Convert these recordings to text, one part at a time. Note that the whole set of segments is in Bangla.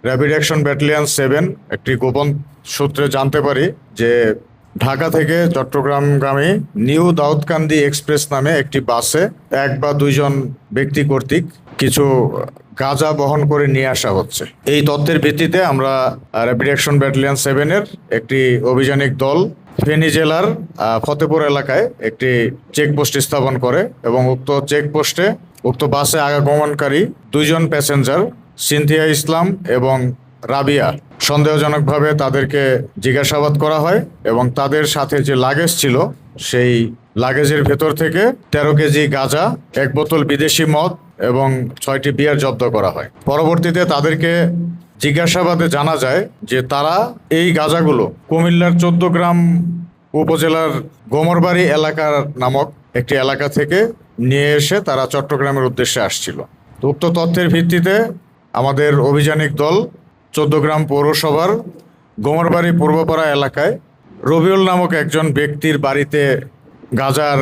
র্যাপিড অ্যাকশন ব্যাটালিয়ন 7 একটি গোপন সূত্রে জানতে পারি যে ঢাকা থেকে চট্টগ্রামগামী নিউ দাউদকান্দি এক্সপ্রেস নামে একটি বাসে এক বা দুইজন ব্যক্তি কর্তৃক কিছু গাঁজা বহন করে নিয়ে আসা হচ্ছে। এই তথ্যের ভিত্তিতে আমরা র্যাপিড অ্যাকশন ব্যাটালিয়ন 7-এর একটি অভিযানিক দল ফেনী জেলার ফতেপুর এলাকায় একটি চেকপোস্ট স্থাপন করে এবং উক্ত চেকপোস্টে উক্ত বাসে আগমনকারী দুইজন প্যাসেঞ্জার সিনথিয়া ইসলাম এবং রাবিয়া সন্দেহজনকভাবে তাদেরকে জিজ্ঞাসাবাদ করা হয় এবং তাদের সাথে যে লাগেজ ছিল সেই লাগেজের ভেতর থেকে 13 কেজি গাঁজা, 1 বোতল বিদেশি মদ এবং 6টি বিয়ার জব্দ করা হয়। পরবর্তীতে তাদেরকে জিজ্ঞাসাবাদে জানা যায় যে তারা এই গাঁজাগুলো কুমিল্লার 14 গ্রাম উপজেলার গোমরবাড়ি এলাকার নামক একটি এলাকা থেকে নিয়ে এসে তারা চট্টগ্রামের উদ্দেশ্যে আসছিল। উক্ত তথ্যের ভিত্তিতে আমাদের অভিযানিক দল 14 গ্রাম পৌরসভার গোমরবাড়ি পূর্বপাড়া এলাকায় রবিউল নামক একজন ব্যক্তির বাড়িতে গাঁজার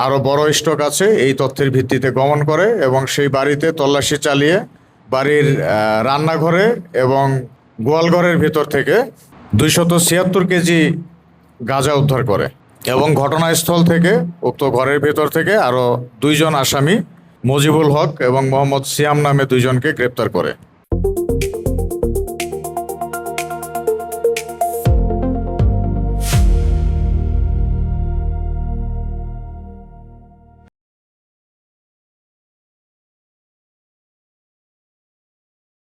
আরও বড় স্টক আছে এই তথ্যের ভিত্তিতে গমন করে এবং সেই বাড়িতে তল্লাশি চালিয়ে বাড়ির রান্নাঘরে এবং গোয়ালঘরের ভেতর থেকে 276 কেজি গাঁজা উদ্ধার করে এবং ঘটনাস্থল থেকে উক্ত ঘরের ভেতর থেকে আরও দুইজন আসামি মজিবুল হক এবং মোহাম্মদ সিয়াম নামে দুইজনকে গ্রেপ্তার করে।